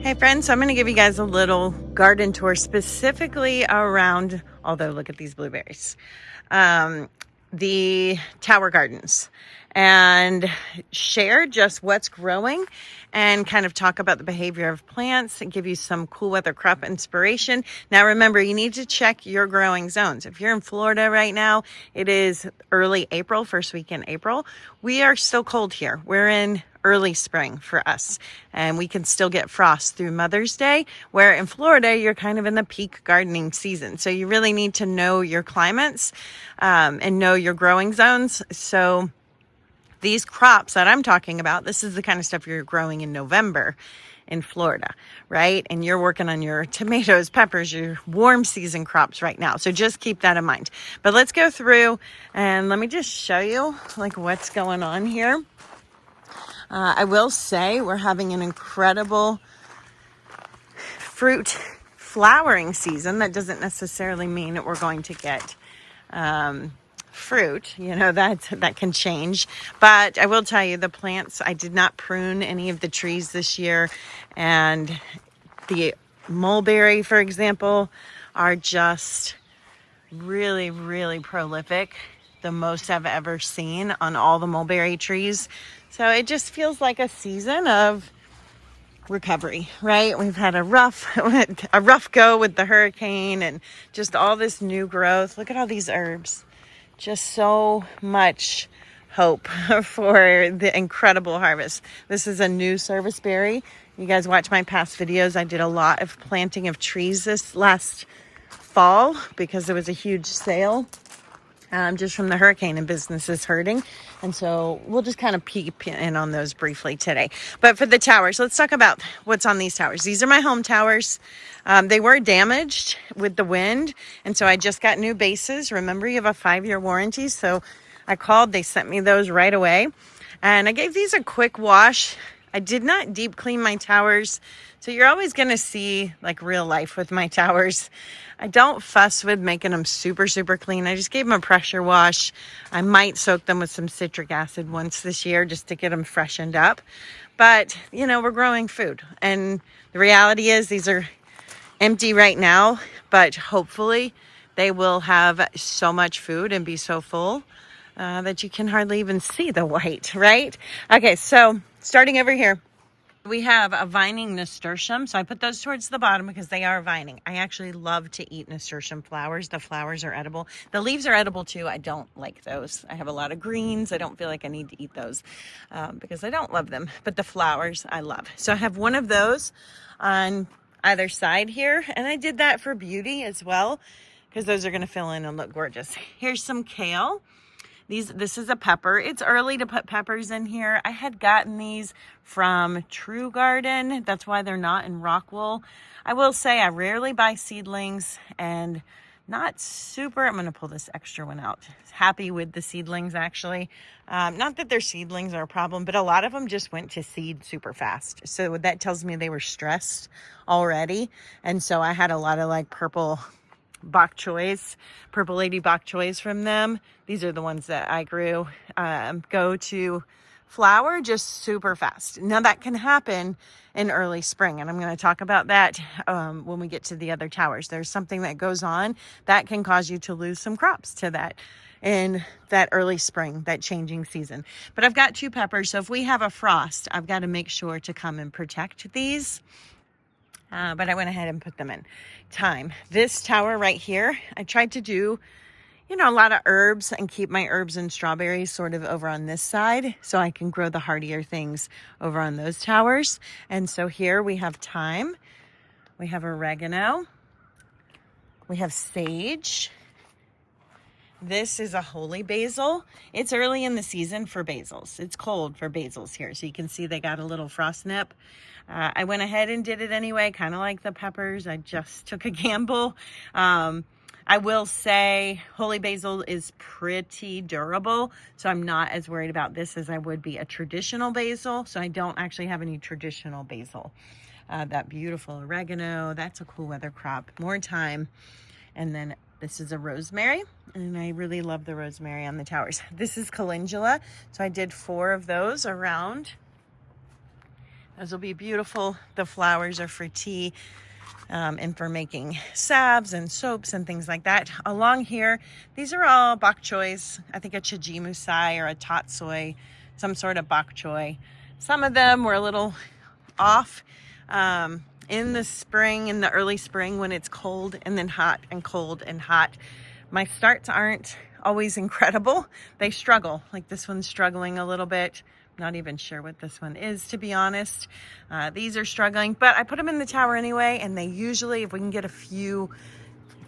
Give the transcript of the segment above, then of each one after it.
Hey friends, so I'm going to give you guys a little garden tour specifically around, although look at these blueberries, the tower gardens, and share just what's growing and kind of talk about the behavior of plants and give you some cool weather crop inspiration. Now remember, you need to check your growing zones. If you're in Florida right now, it is early April, first week in April. We are still cold here. We're in early spring for us, and we can still get frost through Mother's Day, where in Florida you're kind of in the peak gardening season. So you really need to know your climates and know your growing zones. So these crops that I'm talking about, this is the kind of stuff you're growing in November in Florida, right? And you're working on your tomatoes, peppers, your warm season crops right now. So just keep that in mind. But let's go through and let me just show you like what's going on here. I will say we're having an incredible fruit flowering season. That doesn't necessarily mean that we're going to get fruit. You know, that can change. But I will tell you, the plants, I did not prune any of the trees this year. And the mulberry, for example, are just really, really prolific. The most I've ever seen on all the mulberry trees. So it just feels like a season of recovery, right? We've had a rough go with the hurricane and just all this new growth. Look at all these herbs. Just so much hope for the incredible harvest. This is a new service berry. You guys watch my past videos. I did a lot of planting of trees this last fall because there was a huge sale just from the hurricane and businesses hurting. And so we'll just kind of peep in on those briefly today. But for the towers, let's talk about what's on these towers. These are my home towers. They were damaged with the wind. And so I just got new bases. Remember, you have a 5-year warranty. So I called, they sent me those right away. And I gave these a quick wash. I did not deep clean my towers. So you're always going to see like real life with my towers. I don't fuss with making them super, super clean. I just gave them a pressure wash. I might soak them with some citric acid once this year just to get them freshened up. But, you know, we're growing food. And the reality is these are empty right now, but hopefully they will have so much food and be so full that you can hardly even see the white, right? Okay, so starting over here. We have a vining nasturtium. So I put those towards the bottom because they are vining. I actually love to eat nasturtium flowers. The flowers are edible. The leaves are edible too. I don't like those. I have a lot of greens. I don't feel like I need to eat those because I don't love them. But the flowers I love. So I have one of those on either side here. And I did that for beauty as well because those are going to fill in and look gorgeous. Here's some kale. This is a pepper. It's early to put peppers in here. I had gotten these from True Garden. That's why they're not in Rockwool. I will say I rarely buy seedlings and not super, I'm going to pull this extra one out. Happy with the seedlings actually. Not that their seedlings are a problem, but a lot of them just went to seed super fast. So that tells me they were stressed already. And so I had a lot of like purple lady bok choys from them. These are the ones that I grew. Go to flower just super fast. Now that can happen in early spring, and I'm going to talk about that when we get to the other towers. There's something that goes on that can cause you to lose some crops to that in that early spring, that changing season. But I've got 2 peppers, so if we have a frost, I've got to make sure to come and protect these. But I went ahead and put them in. Thyme. This tower right here, I tried to do, you know, a lot of herbs and keep my herbs and strawberries sort of over on this side so I can grow the hardier things over on those towers. And so here we have thyme, we have oregano, we have sage. This is a holy basil. It's early in the season for basils. It's cold for basils here. So you can see they got a little frost nip. I went ahead and did it anyway, kind of like the peppers. I just took a gamble. I will say holy basil is pretty durable. So I'm not as worried about this as I would be a traditional basil. So I don't actually have any traditional basil. That beautiful oregano, that's a cool weather crop. More thyme. And then this is a rosemary, and I really love the rosemary on the towers. This is calendula, so I did 4 of those around Those will be beautiful. The flowers are for tea and for making salves and soaps and things like that. Along here, these are all bok choys. I think a chijimusai or a tatsoi, some sort of bok choy. Some of them were a little off in the spring, in the early spring when it's cold and then hot and cold and hot. My starts aren't always incredible. They struggle. Like this one's struggling a little bit. Not even sure what this one is, to be honest. These are struggling, but I put them in the tower anyway, and they usually, if we can get a few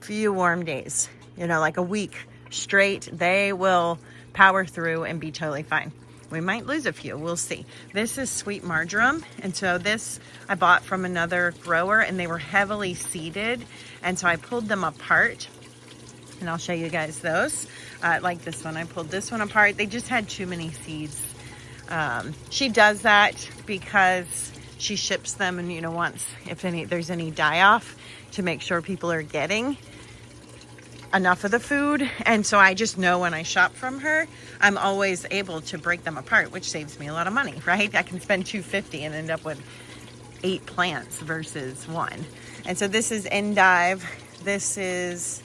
warm days, you know, like a week straight, they will power through and be totally fine. We might lose a few, we'll see. This is sweet marjoram, and so this I bought from another grower, and they were heavily seeded, and so I pulled them apart, and I'll show you guys those. Like this one, I pulled this one apart. They just had too many seeds. She does that because she ships them and, you know, wants, if there's any die-off, to make sure people are getting enough of the food. And so I just know when I shop from her, I'm always able to break them apart, which saves me a lot of money, right? I can spend $250 and end up with 8 plants versus 1. And so this is endive. This is,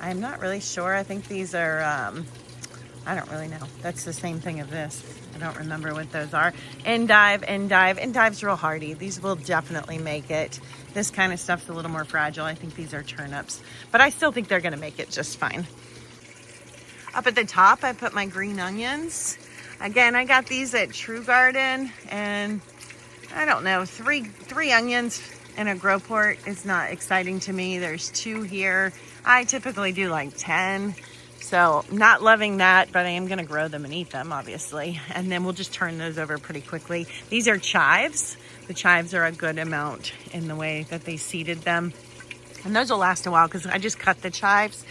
I'm not really sure. I think these are, I don't really know. That's the same thing as this. I don't remember what those are. Endive. Endive's real hardy. These will definitely make it. This kind of stuff's a little more fragile. I think these are turnips, but I still think they're going to make it just fine. Up at the top, I put my green onions. Again, I got these at True Garden, and I don't know, three onions in a grow port is not exciting to me. There's 2 here. I typically do like 10. So not loving that, but I am going to grow them and eat them, obviously. And then we'll just turn those over pretty quickly. These are chives. The chives are a good amount in the way that they seeded them. And those will last a while because I just cut the chives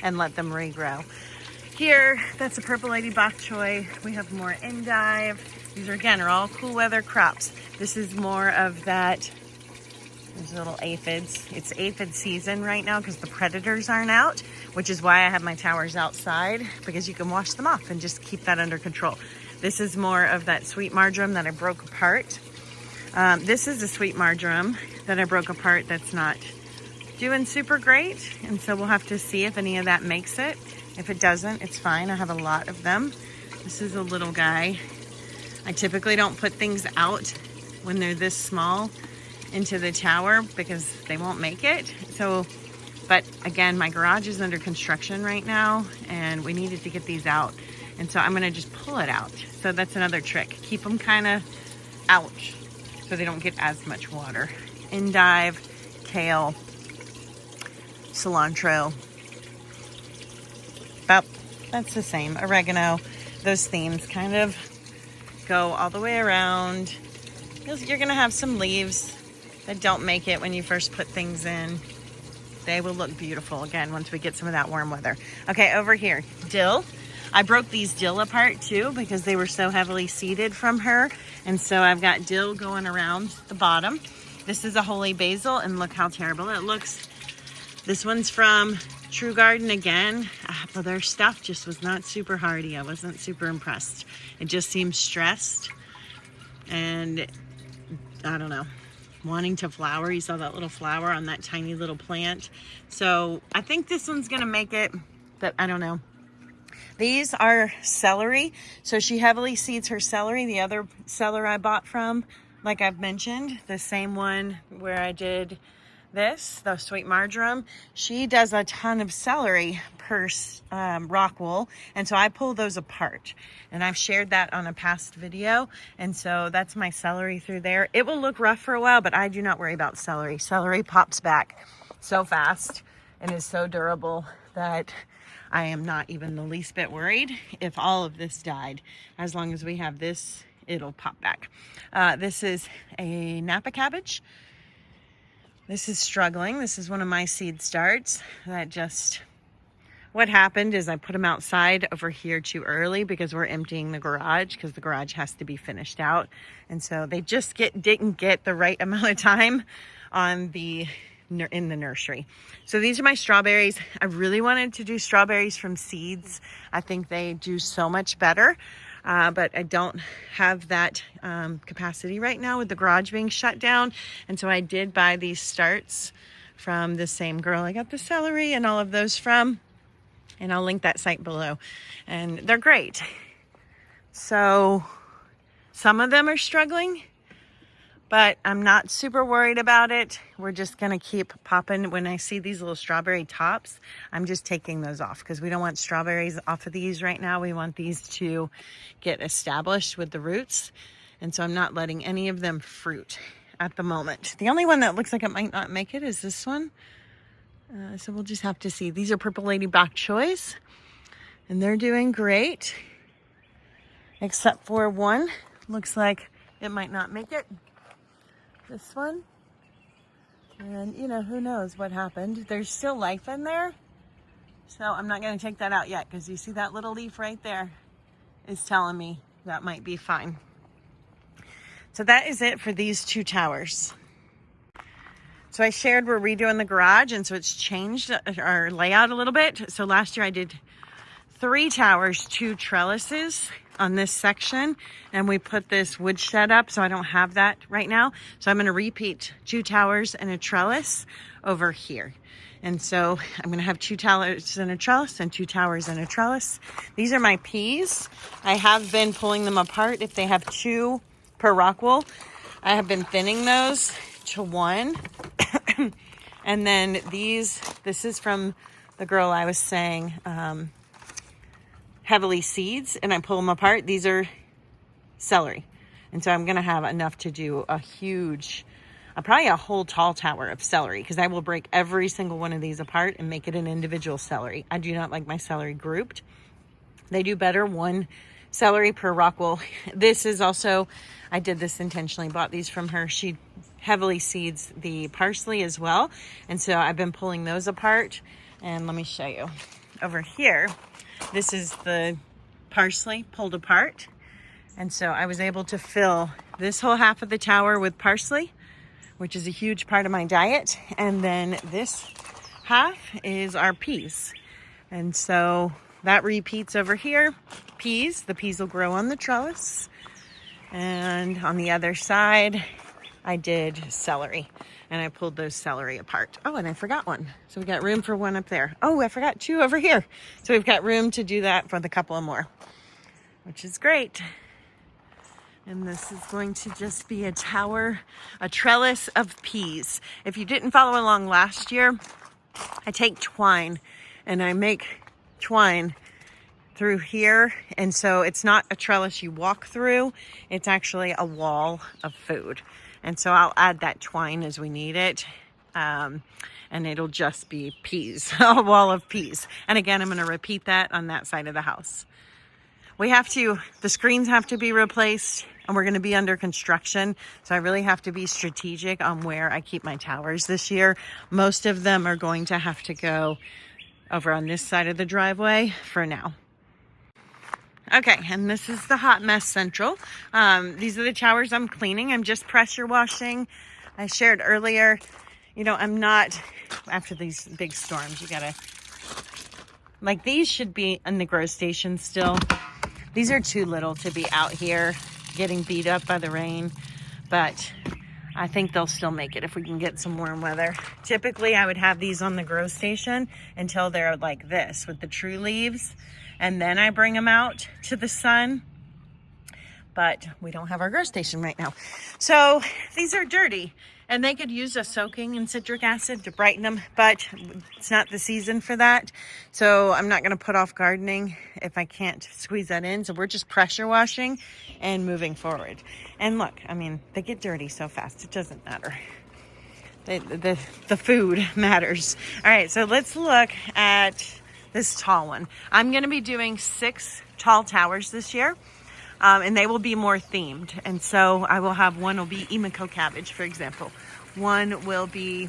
and let them regrow. Here, that's a purple lady bok choy. We have more endive. These are all cool weather crops. This is more of that. There's little aphids. It's aphid season right now because the predators aren't out, which is why I have my towers outside, because you can wash them off and just keep that under control. This is more of that sweet marjoram that I broke apart. This is a sweet marjoram that I broke apart that's not doing super great, and so we'll have to see if any of that makes it. If it doesn't, it's fine. I have a lot of them. This is a little guy. I typically don't put things out when they're this small into the tower because they won't make it. So, but again, my garage is under construction right now and we needed to get these out. And so I'm gonna just pull it out. So that's another trick. Keep them kind of out so they don't get as much water. Endive, kale, cilantro. That's the same. Oregano. Those themes kind of go all the way around. You're gonna have some leaves that don't make it when you first put things in. They will look beautiful again once we get some of that warm weather. Okay, over here, dill. I broke these dill apart too because they were so heavily seeded from her. And so I've got dill going around the bottom. This is a holy basil, and look how terrible it looks. This one's from True Garden again. But their stuff just was not super hardy. I wasn't super impressed. It just seems stressed and I don't know, wanting to flower. You saw that little flower on that tiny little plant. So I think this one's gonna make it, but I don't know. These are celery. So she heavily seeds her celery. The other seller I bought from, like I've mentioned, the same one where I did this, the sweet marjoram, she does a ton of celery per rock wool, and so I pull those apart, and I've shared that on a past video. And so that's my celery through there. It will look rough for a while, but I do not worry about celery. Celery pops back so fast and is so durable that I am not even the least bit worried if all of this died. As long as we have this, it'll pop back. This is a Napa cabbage. This is struggling. This is one of my seed starts that just, what happened is I put them outside over here too early because we're emptying the garage because the garage has to be finished out. And so they just didn't get the right amount of time on in the nursery. So these are my strawberries. I really wanted to do strawberries from seeds. I think they do so much better. but I don't have that capacity right now with the garage being shut down. And so I did buy these starts from the same girl I got the celery and all of those from. And I'll link that site below. And they're great. So some of them are struggling, but I'm not super worried about it. We're just going to keep popping. When I see these little strawberry tops, I'm just taking those off because we don't want strawberries off of these right now. We want these to get established with the roots. And so I'm not letting any of them fruit at the moment. The only one that looks like it might not make it is this one. So we'll just have to see. These are Purple Lady Bok Choys, and they're doing great. Except for one. Looks like it might not make it. This one. And, you know, who knows what happened. There's still life in there. So I'm not going to take that out yet because you see that little leaf right there is telling me that might be fine. So that is it for these 2 towers. So I shared we're redoing the garage, and so it's changed our layout a little bit. So last year I did 3 towers, 2 trellises on this section, and we put this wood shed up, so I don't have that right now. So I'm going to repeat 2 towers and a trellis over here. And so I'm going to have 2 towers and a trellis and 2 towers and a trellis. These are my peas. I have been pulling them apart. If they have 2 per rock wool, I have been thinning those to 1. And then this is from the girl I was saying, heavily seeds, and I pull them apart. These are celery. And so I'm going to have enough to do a huge, probably a whole tall tower of celery, because I will break every single one of these apart and make it an individual celery. I do not like my celery grouped. They do better 1 celery per rock wool. This is also, I did this intentionally, bought these from her. She heavily seeds the parsley as well. And so I've been pulling those apart. And let me show you. Over here, this is the parsley pulled apart. And so I was able to fill this whole half of the tower with parsley, which is a huge part of my diet. And then this half is our peas. And so that repeats over here. Peas, the peas will grow on the trellis. And on the other side, I did celery, and I pulled those celery apart. Oh, and I forgot one. So we got room for 1 up there. Oh, I forgot 2 over here. So we've got room to do that for the couple more, which is great. And this is going to just be a tower, a trellis of peas. If you didn't follow along last year, I take twine and I make twine through here. And so it's not a trellis you walk through. It's actually a wall of food. And so I'll add that twine as we need it. And it'll just be peas, a wall of peas. And again, I'm going to repeat that on that side of the house. The screens have to be replaced, and we're going to be under construction. So I really have to be strategic on where I keep my towers this year. Most of them are going to have to go over on this side of the driveway for now. Okay, and this is the hot mess central. These are the towers I'm cleaning. I'm just pressure washing. I shared earlier, you know, I'm not, after these big storms, you gotta, like, these should be in the grow station still. These are too little to be out here getting beat up by the rain, but I think they'll still make it if we can get some warm weather. Typically, I would have these on the grow station until they're like this with the true leaves. And then I bring them out to the sun. But we don't have our grow station right now. So these are dirty. And they could use a soaking in citric acid to brighten them. But it's not the season for that. So I'm not going to put off gardening if I can't squeeze that in. So we're just pressure washing and moving forward. And look, I mean, they get dirty so fast. It doesn't matter. The food matters. All right, so let's look at this tall one. I'm going to be doing 6 tall towers this year, and they will be more themed. And so I will have one will be Emiko cabbage, for example. One will be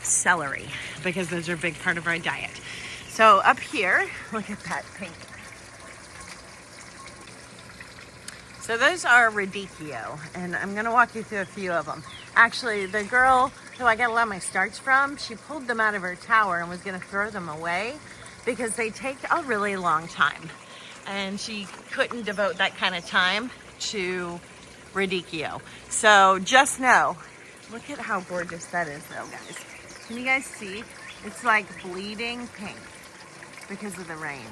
celery, because those are a big part of our diet. So up here, look at that pink. So those are radicchio, and I'm going to walk you through a few of them. Actually, the girl who I got a lot of my starts from, she pulled them out of her tower and was going to throw them away because they take a really long time. and she couldn't devote that kind of time to radicchio. So just know, look at how gorgeous that is though, guys. Can you guys see? It's like bleeding pink because of the rain.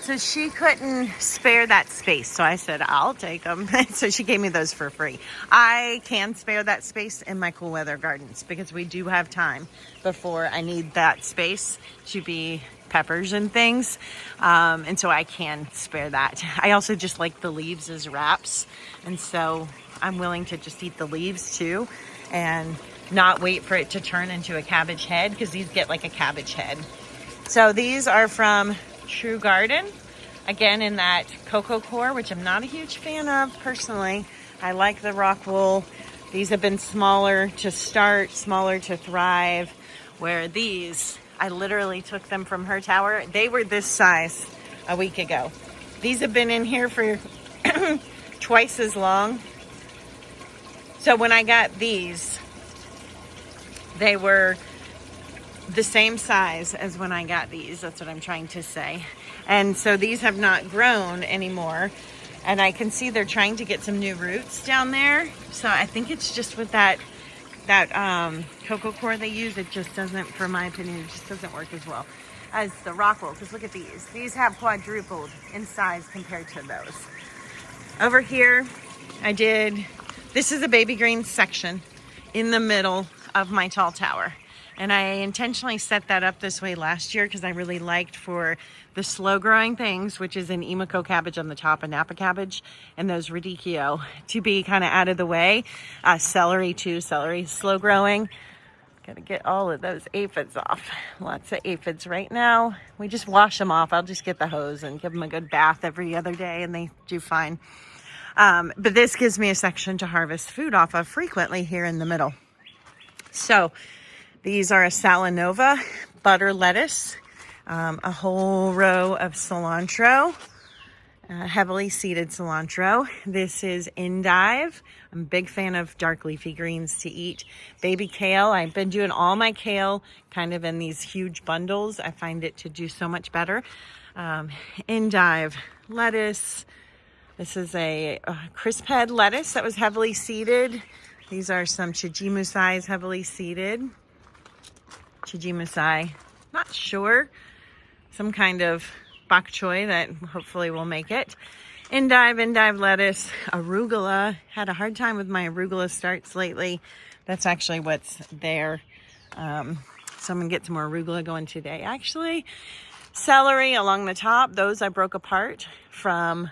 So she couldn't spare that space. So I said, I'll take them. So she gave me those for free. I can spare that space in my cool weather gardens because we do have time before I need that space to be peppers and things. And so I can spare that. I also just like the leaves as wraps. And so I'm willing to just eat the leaves too and not wait for it to turn into a cabbage head because these get like a cabbage head. So these are from True Garden, again in that cocoa core, which I'm not a huge fan of personally. I like the rock wool. These have been smaller to start, smaller to thrive, where these, I literally took them from her tower. They were this size a week ago. These have been in here for twice as long. So when I got these, they were the same size as when I got these. That's what I'm trying to say. And so these have not grown anymore. And I can see they're trying to get some new roots down there. So I think it's just with that cocoa core they use. It just doesn't, for my opinion, it just doesn't work as well as the rock wool. Because look at these. These have quadrupled in size compared to those. Over here, this is a baby green section in the middle of my tall tower. And I intentionally set that up this way last year because I really liked for the slow growing things, which is an Emiko cabbage on the top, a Napa cabbage, and those radicchio to be kind of out of the way. Celery too, celery slow growing. Gotta get all of those aphids off. Lots of aphids right now. We just wash them off. I'll just get the hose and give them a good bath every other day and they do fine. But this gives me a section to harvest food off of frequently here in the middle. So these are a Salanova butter lettuce, a whole row of cilantro, heavily seeded cilantro. This is endive. I'm a big fan of dark leafy greens to eat. Baby kale. I've been doing all my kale kind of in these huge bundles. I find it to do so much better. Endive lettuce. This is a crisp head lettuce that was heavily seeded. These are some chijimusais heavily seeded. Chijimusai, not sure. Some kind of bok choy that hopefully will make it. Endive lettuce, arugula. Had a hard time with my arugula starts lately. That's actually what's there. So I'm gonna get some more arugula going today. Actually, celery along the top. Those I broke apart from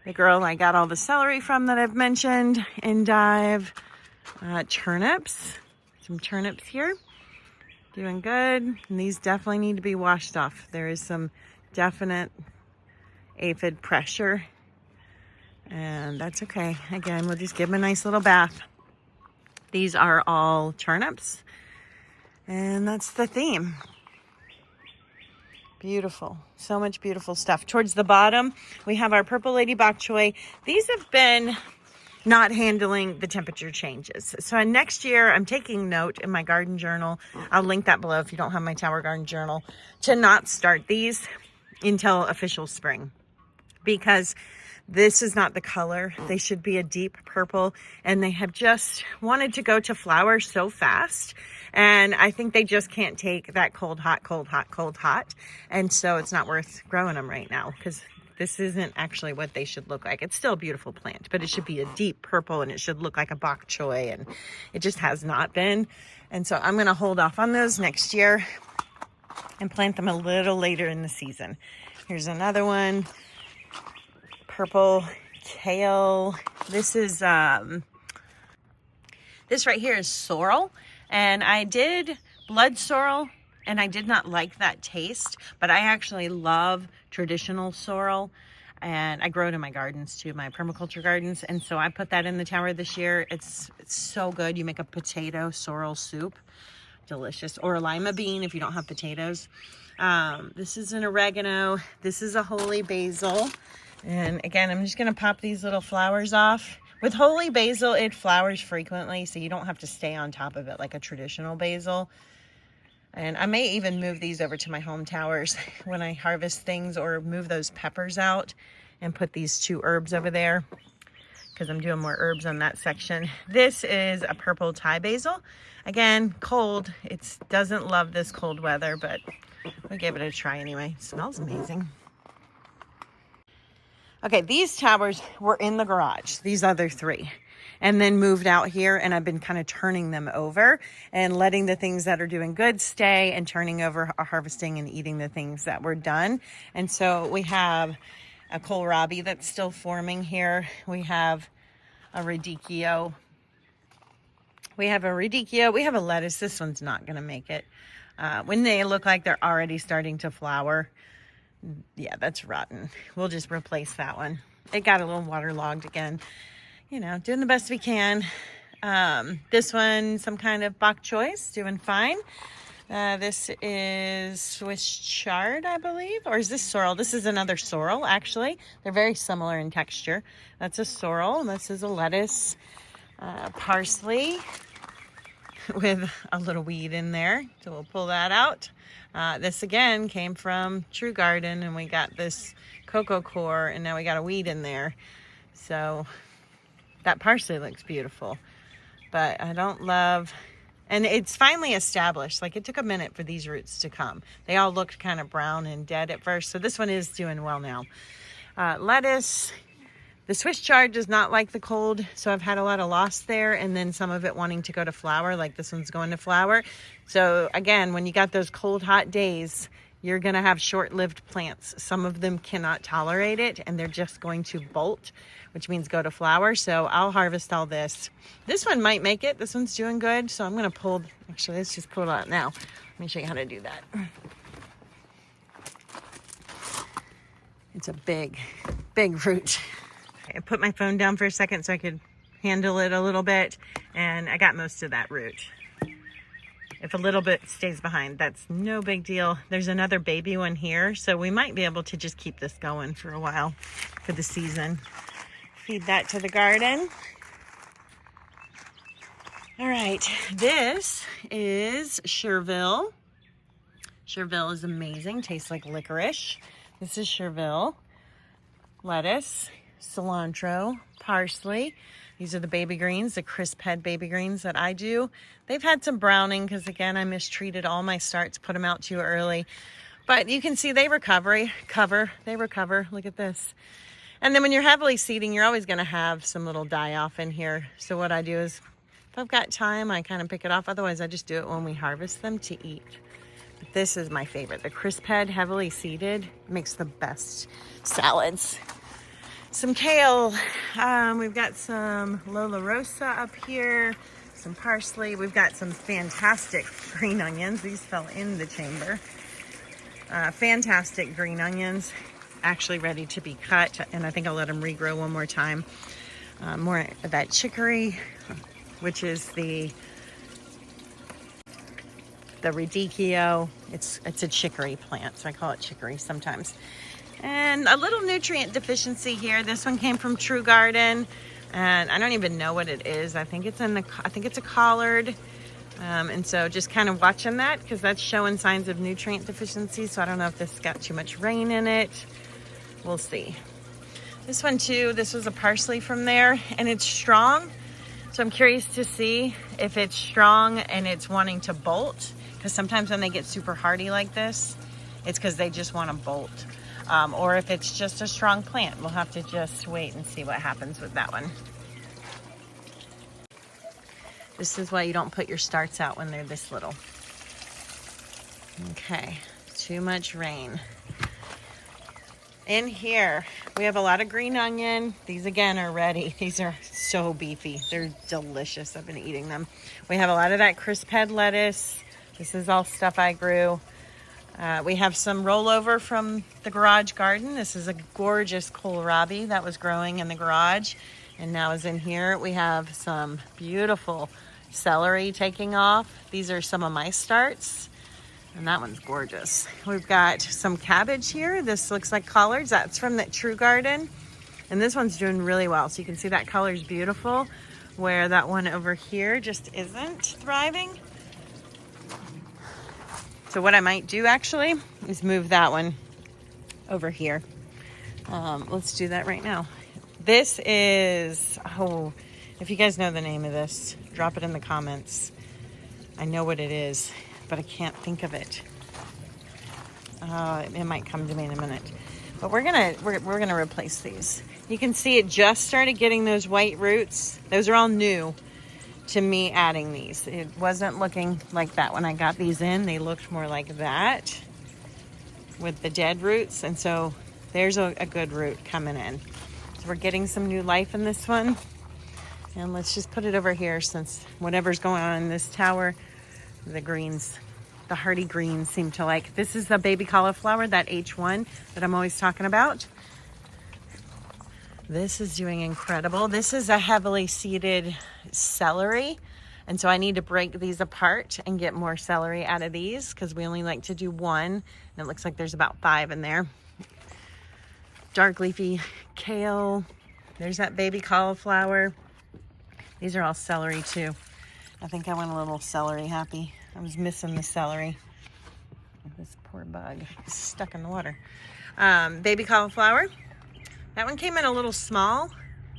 the girl I got all the celery from that I've mentioned. Endive, turnips. Some turnips here. Doing good. And these definitely need to be washed off. There is some definite aphid pressure. And that's okay. Again, we'll just give them a nice little bath. These are all turnips. And that's the theme. Beautiful. So much beautiful stuff. Towards the bottom, we have our purple lady bok choy. These have been not handling the temperature changes. So next year, I'm taking note in my garden journal. I'll link that below if you don't have my tower garden journal, to not start these until official spring, because this is not the color. They should be a deep purple, and they have just wanted to go to flower so fast. And I think they just can't take that cold, hot, cold, hot, cold, hot. And so it's not worth growing them right now, because this isn't actually what they should look like. It's still a beautiful plant, but it should be a deep purple and it should look like a bok choy, and it just has not been. And so I'm going to hold off on those next year and plant them a little later in the season. Here's another one. Purple kale. This is, this right here is sorrel. And I did blood sorrel, and I did not like that taste, but I actually love traditional sorrel, and I grow it in my gardens too, my permaculture gardens. And so I put that in the tower this year. It's so good. You make a potato sorrel soup, delicious, or a lima bean if you don't have potatoes. This is an oregano. This is a holy basil. And again, I'm just going to pop these little flowers off. With holy basil, it flowers frequently, so you don't have to stay on top of it like a traditional basil. And I may even move these over to my home towers when I harvest things, or move those peppers out and put these 2 herbs over there, because I'm doing more herbs on that section. This is a purple Thai basil. Again, cold. It doesn't love this cold weather, but we gave it a try anyway. It smells amazing. Okay, these towers were in the garage, these other 3, and then moved out here, and I've been kind of turning them over and letting the things that are doing good stay, and turning over, harvesting and eating the things that were done. And so we have a kohlrabi that's still forming here. We have a radicchio. We have a lettuce. This one's not going to make it. When they look like they're already starting to flower, yeah, that's rotten. We'll just replace that one. It got a little waterlogged again. You know, doing the best we can. This one, some kind of bok choice, doing fine. This is Swiss chard, I believe. Or is this sorrel? This is another sorrel, actually. They're very similar in texture. That's a sorrel. And this is a lettuce. Parsley with a little weed in there. So we'll pull that out. This again came from True Garden, and we got this cocoa core, and now we got a weed in there. So that parsley looks beautiful, but I don't love, and it's finally established. Like, it took a minute for these roots to come. They all looked kind of brown and dead at first. So this one is doing well now. Lettuce. The Swiss chard does not like the cold, so I've had a lot of loss there, and then some of it wanting to go to flower, like this one's going to flower. So again, when you got those cold, hot days, you're going to have short-lived plants. Some of them cannot tolerate it, and they're just going to bolt, which means go to flower. So I'll harvest all this. This one might make it. This one's doing good, so I'm going to pull. Actually, let's just pull it out now. Let me show you how to do that. It's a big, big root. I put my phone down for a second so I could handle it a little bit, and I got most of that root. If a little bit stays behind, that's no big deal. There's another baby one here, so we might be able to just keep this going for a while for the season. Feed that to the garden. All right, this is Chervil. Chervil is amazing, tastes like licorice. This is Chervil. Lettuce, cilantro, parsley. These are the baby greens, the crisp head baby greens that I do. They've had some browning because, again, I mistreated all my starts, put them out too early. But you can see they recover. Look at this. And then when you're heavily seeding, you're always going to have some little die-off in here. So what I do is, if I've got time, I kind of pick it off. Otherwise, I just do it when we harvest them to eat. But this is my favorite. The crisp head, heavily seeded, makes the best salads. Some kale. We've got some Lola Rosa up here, some parsley. We've got some fantastic green onions. These fell in the chamber. Fantastic green onions, actually ready to be cut, and I think I'll let them regrow one more time. More of that chicory, which is the radicchio. It's a chicory plant, so I call it chicory sometimes. And a little nutrient deficiency here. This one came from True Garden, and I don't even know what it is. I think it's a collard. And so just kind of watching that, because that's showing signs of nutrient deficiency. So I don't know if this got too much rain in it. We'll see. This one too, this was a parsley from there, and it's strong. So I'm curious to see if it's strong and it's wanting to bolt, because sometimes when they get super hardy like this, it's because they just want to bolt. Or if it's just a strong plant. We'll have to just wait and see what happens with that one. This is why you don't put your starts out when they're this little. Okay, too much rain. In here, we have a lot of green onion. These again are ready. These are so beefy. They're delicious. I've been eating them. We have a lot of that crisp head lettuce. This is all stuff I grew. We have some rollover from the garage garden. This is a gorgeous kohlrabi that was growing in the garage and now is in here. We have some beautiful celery taking off. These are some of my starts, and that one's gorgeous. We've got some cabbage here. This looks like collards. That's from the True Garden, and this one's doing really well. So you can see that color is beautiful, where that one over here just isn't thriving. So what I might do actually is move that one over here. Let's do that right now. This is, oh, if you guys know the name of this, drop it in the comments. I know what it is, but I can't think of it. It might come to me in a minute. But we're gonna replace these. You can see it just started getting those white roots. Those are all new to me adding these. It wasn't looking like that when I got these in. They looked more like that with the dead roots. And so there's a good root coming in. So we're getting some new life in this one. And let's just put it over here since whatever's going on in this tower, the greens, the hardy greens seem to like. This is the baby cauliflower, that H1 that I'm always talking about. This is doing incredible. This is a heavily seeded celery. And so I need to break these apart and get more celery out of these because we only like to do one. And it looks like there's about 5 in there. Dark leafy kale. There's that baby cauliflower. These are all celery too. I think I went a little celery happy. I was missing the celery. This poor bug is stuck in the water. Baby cauliflower. That one came in a little small.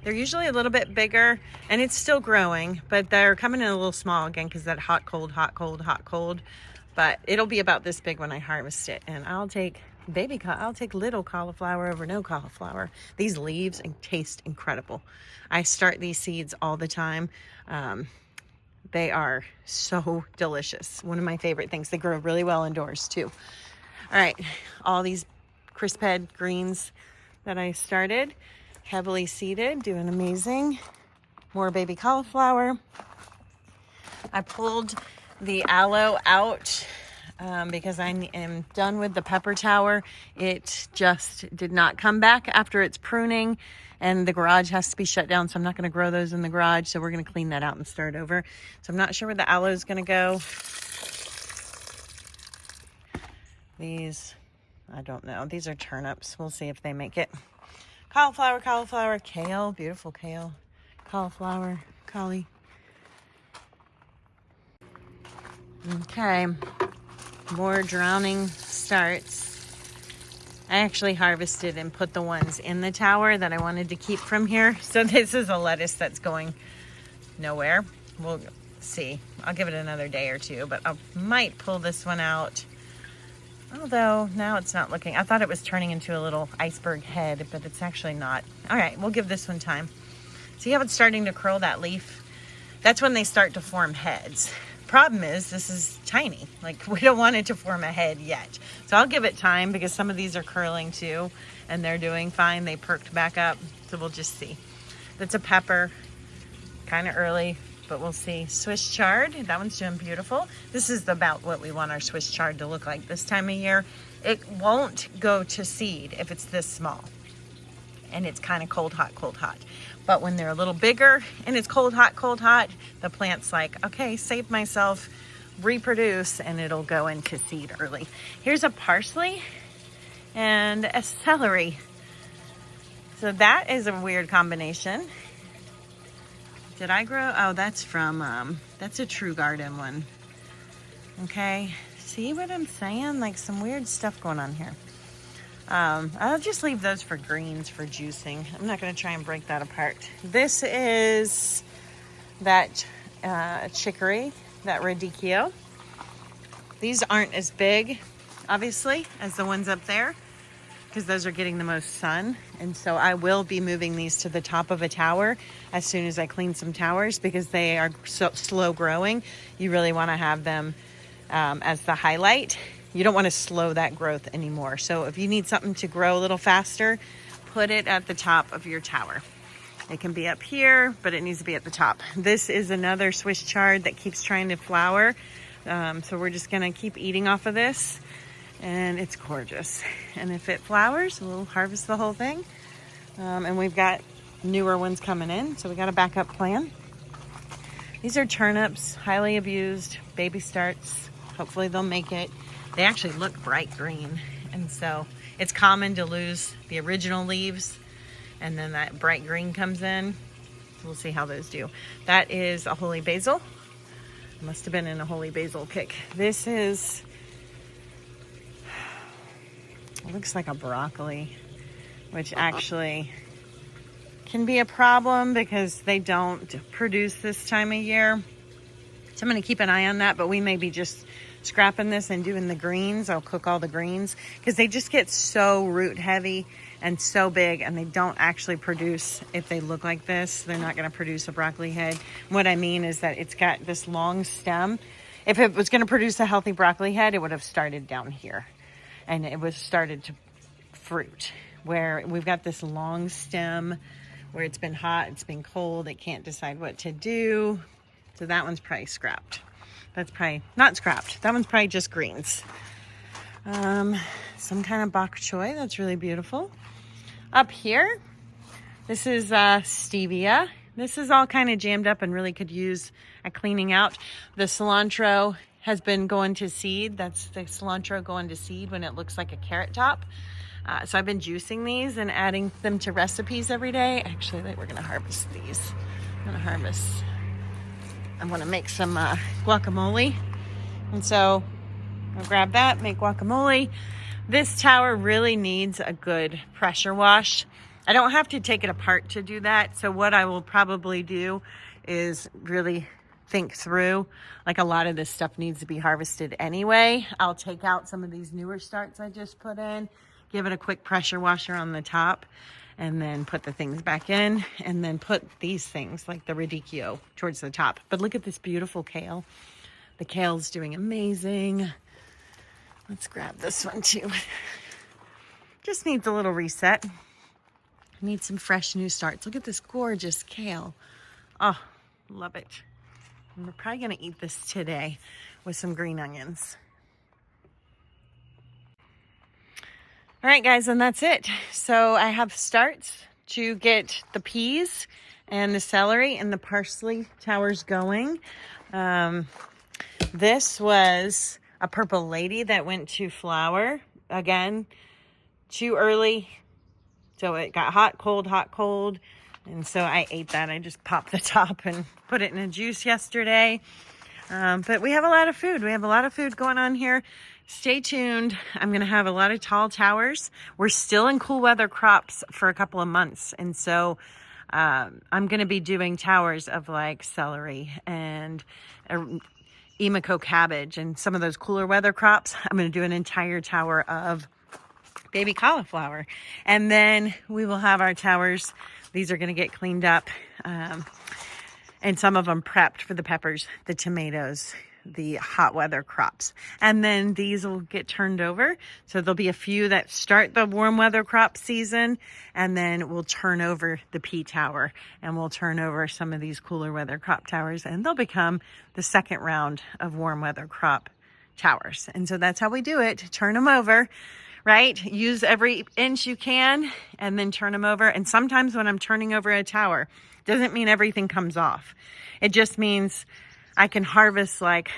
They're usually a little bit bigger and it's still growing, but they're coming in a little small again because that hot, cold, hot, cold, hot, cold. But it'll be about this big when I harvest it. And I'll take little cauliflower over no cauliflower. These leaves taste incredible. I start these seeds all the time. They are so delicious. One of my favorite things. They grow really well indoors too. All right, all these crisp head greens that I started, heavily seeded, doing amazing. More baby cauliflower. I pulled the aloe out because I am done with the pepper tower. It just did not come back after its pruning, and the garage has to be shut down, so I'm not going to grow those in the garage. So we're going to clean that out and start over. So I'm not sure where the aloe is going to go. These, I don't know. These are turnips. We'll see if they make it. Cauliflower, kale, beautiful kale, cauliflower, collie. Okay, more drowning starts. I actually harvested and put the ones in the tower that I wanted to keep from here. So this is a lettuce that's going nowhere. We'll see. I'll give it another day or two, but I might pull this one out. Although now it's not looking, I thought it was turning into a little iceberg head, but it's actually not. All right, we'll give this one time. See how it's starting to curl that leaf? That's when they start to form heads. Problem is, this is tiny. Like, we don't want it to form a head yet. So I'll give it time because some of these are curling too, and they're doing fine. They perked back up, so we'll just see. That's a pepper, kind of early, but we'll see. Swiss chard, that one's doing beautiful. This is about what we want our Swiss chard to look like this time of year. It won't go to seed if it's this small. And it's kind of cold, hot, cold, hot. But when they're a little bigger and it's cold, hot, the plant's like, okay, save myself, reproduce, and it'll go into seed early. Here's a parsley and a celery. So that is a weird combination. Did I grow? Oh, that's from, that's a True Garden one. Okay, see what I'm saying? Like some weird stuff going on here. I'll just leave those for greens for juicing. I'm not going to try and break that apart. This is that chicory, that radicchio. These aren't as big, obviously, as the ones up there, because those are getting the most sun. And so I will be moving these to the top of a tower as soon as I clean some towers, because they are so slow growing. You really want to have them as the highlight. You don't want to slow that growth anymore. So if you need something to grow a little faster, put it at the top of your tower. It can be up here, but it needs to be at the top. This is another Swiss chard that keeps trying to flower. So we're just gonna keep eating off of this, and it's gorgeous. And if it flowers, we'll harvest the whole thing. And we've got newer ones coming in, so we got a backup plan. These are turnips, highly abused, baby starts. Hopefully they'll make it. They actually look bright green, and so it's common to lose the original leaves, and then that bright green comes in. So we'll see how those do. That is a holy basil. Must have been in a holy basil kick. This is It looks like a broccoli, which actually can be a problem because they don't produce this time of year. So I'm going to keep an eye on that, but we may be just scrapping this and doing the greens. I'll cook all the greens because they just get so root heavy and so big, and they don't actually produce, if they look like this, they're not going to produce a broccoli head. What I mean is that it's got this long stem. If it was going to produce a healthy broccoli head, it would have started down here, and it was started to fruit, where we've got this long stem where it's been hot, it's been cold, it can't decide what to do. So that one's probably scrapped. That's probably not scrapped. That one's probably just greens. Some kind of bok choy. That's really beautiful. Up here, this is stevia. This is all kind of jammed up and really could use a cleaning out. The cilantro has been going to seed. That's the cilantro going to seed when it looks like a carrot top. So I've been juicing these and adding them to recipes every day. Actually, we're going to harvest these. I want to make some guacamole. And so I'll grab that, make guacamole. This tower really needs a good pressure wash. I don't have to take it apart to do that. So what I will probably do is really think through, like a lot of this stuff needs to be harvested anyway. I'll take out some of these newer starts I just put in, give it a quick pressure washer on the top, and then put the things back in, and then put these things like the radicchio towards the top. But look at this beautiful kale. The kale's doing amazing. Let's grab this one too. Just needs a little reset. Need some fresh new starts. Look at this gorgeous kale. Oh, love it. And we're probably gonna eat this today with some green onions. All right, guys, and that's it. So I have starts to get the peas and the celery and the parsley towers going. This was a purple lady that went to flower. Again, too early. So it got hot, cold. And so I ate that. I just popped the top and put it in a juice yesterday. But we have a lot of food. We have a lot of food going on here. Stay tuned. I'm going to have a lot of tall towers. We're still in cool weather crops for a couple of months. And so I'm going to be doing towers of like celery and Emiko cabbage and some of those cooler weather crops. I'm going to do an entire tower of baby cauliflower. And then we will have our towers. These are going to get cleaned up. And some of them prepped for the peppers, the tomatoes, the hot weather crops. And then these will get turned over. So there'll be a few that start the warm weather crop season, and then we'll turn over the pea tower, and we'll turn over some of these cooler weather crop towers, and they'll become the second round of warm weather crop towers. And so that's how we do it. Turn them over, right? Use every inch you can and then turn them over. And sometimes when I'm turning over a tower, doesn't mean everything comes off. It just means I can harvest like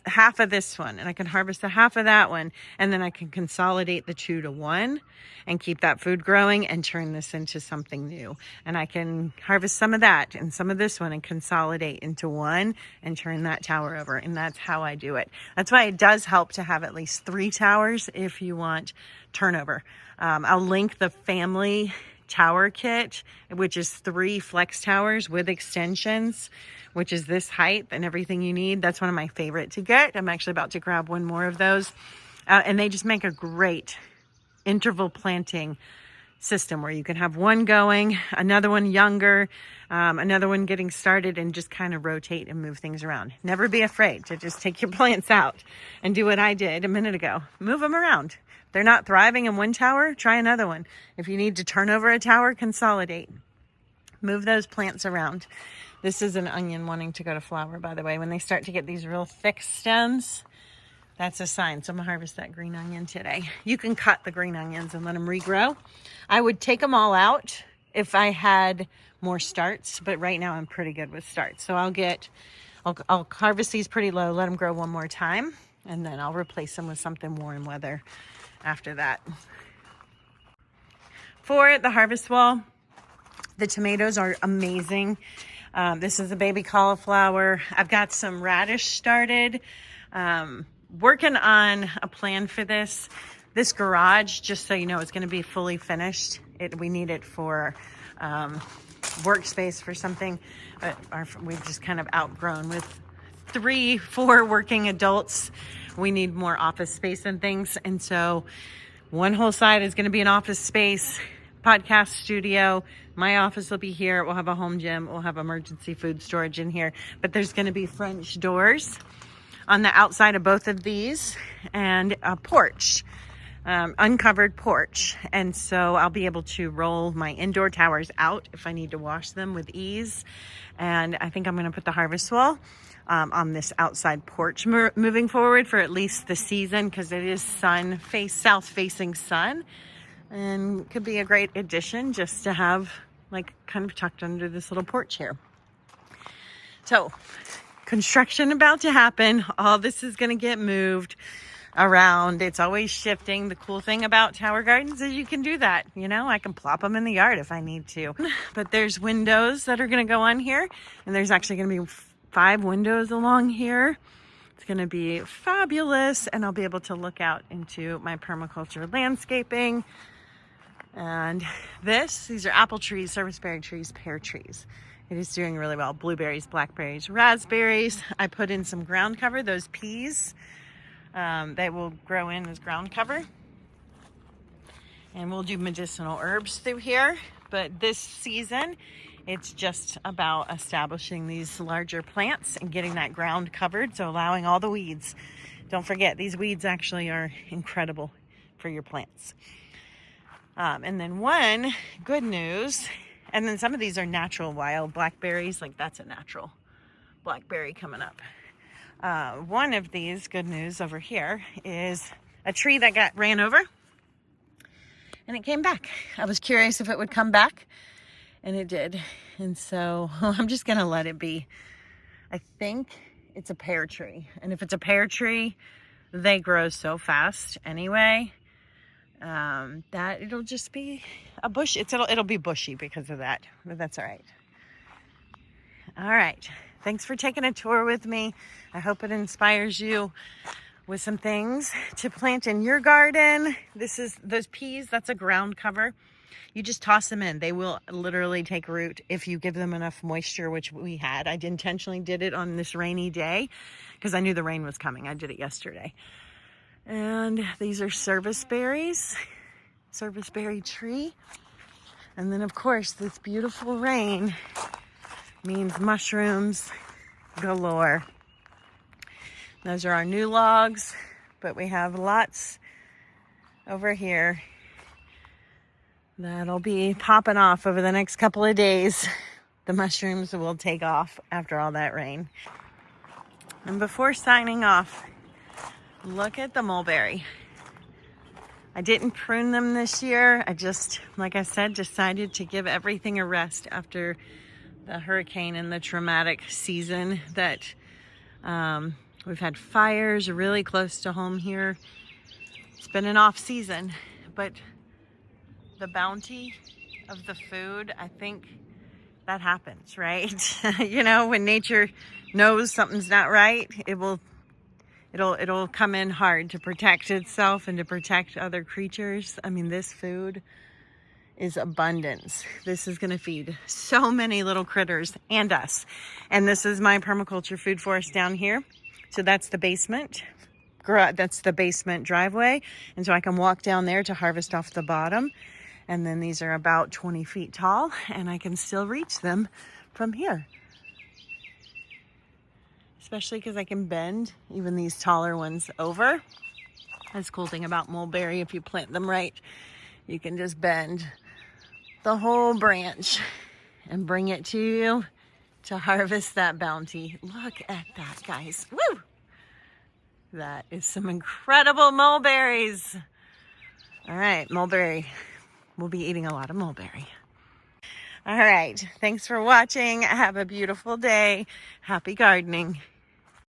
half of this one, and I can harvest a half of that one, and then I can consolidate the 2 to 1 and keep that food growing and turn this into something new. And I can harvest some of that and some of this one and consolidate into one and turn that tower over. And that's how I do it. That's why it does help to have at least 3 towers if you want turnover. I'll link the family tower kit, which is 3 flex towers with extensions, which is this height and everything you need. That's one of my favorite to get. I'm actually about to grab one more of those. And they just make a great interval planting system where you can have one going, another one younger, another one getting started, and just kind of rotate and move things around. Never be afraid to just take your plants out and do what I did a minute ago. Move them around. If they're not thriving in one tower, try another one. If you need to turn over a tower, consolidate. Move those plants around. This is an onion wanting to go to flower, by the way. When they start to get these real thick stems, that's a sign. So I'm going to harvest that green onion today. You can cut the green onions and let them regrow. I would take them all out if I had more starts, but right now I'm pretty good with starts. So I'll harvest these pretty low, let them grow one more time, and then I'll replace them with something warm weather after that. For the harvest wall, the tomatoes are amazing. This is a baby cauliflower. I've got some radish started. Working on a plan for this. This garage, just so you know, is going to be fully finished. We need it for workspace for something. We've just kind of outgrown with 3-4 working adults. We need more office space and things. And so one whole side is going to be an office space, podcast studio. My office will be here. We'll have a home gym. We'll have emergency food storage in here. But there's going to be French doors on the outside of both of these and a porch, uncovered porch. And so I'll be able to roll my indoor towers out if I need to wash them with ease. And I think I'm going to put the harvest wall on this outside porch moving forward for at least the season, because it is south facing sun, and could be a great addition just to have like kind of tucked under this little porch here. So construction about to happen. All this is going to get moved around. It's always shifting. The cool thing about tower gardens is you can do that. You know, I can plop them in the yard if I need to. But there's windows that are going to go on here, and there's actually going to be 5 windows along here. It's going to be fabulous, and I'll be able to look out into my permaculture landscaping. And these are apple trees, serviceberry trees, pear trees. It is doing really well. Blueberries, blackberries, raspberries. I put in some ground cover, those peas. They will grow in as ground cover. And we'll do medicinal herbs through here. But this season, it's just about establishing these larger plants and getting that ground covered, so allowing all the weeds. Don't forget, these weeds actually are incredible for your plants. And then one good news, and then some of these are natural wild blackberries, like that's a natural blackberry coming up. One of these good news over here is a tree that got ran over, and it came back. I was curious if it would come back, and it did. And so I'm just going to let it be. I think it's a pear tree. And if it's a pear tree, they grow so fast anyway, that it'll just be a bush. It'll be bushy because of that, but that's all right. All right. Thanks for taking a tour with me. I hope it inspires you with some things to plant in your garden. Those peas, that's a ground cover. You just toss them in. They will literally take root if you give them enough moisture, which we had. I intentionally did it on this rainy day because I knew the rain was coming. I did it yesterday. And these are serviceberry tree. And then, of course, this beautiful rain means mushrooms galore. Those are our new logs, but we have lots over here that'll be popping off over the next couple of days. The mushrooms will take off after all that rain. And before signing off, look at the mulberry. I didn't prune them this year. I just, like I said, decided to give everything a rest after the hurricane and the traumatic season that we've had fires really close to home here. It's been an off season, but the bounty of the food, I think that happens, right? You know, when nature knows something's not right, it'll come in hard to protect itself and to protect other creatures. I mean, this food is abundance. This is going to feed so many little critters and us. And this is my permaculture food forest down here. So that's the basement. That's the basement driveway. And so I can walk down there to harvest off the bottom. And then these are about 20 feet tall, and I can still reach them from here. Especially because I can bend even these taller ones over. That's the cool thing about mulberry. If you plant them right, you can just bend the whole branch and bring it to you to harvest that bounty. Look at that, guys. Woo! That is some incredible mulberries. All right, mulberry. We'll be eating a lot of mulberry. All right. Thanks for watching. Have a beautiful day. Happy gardening.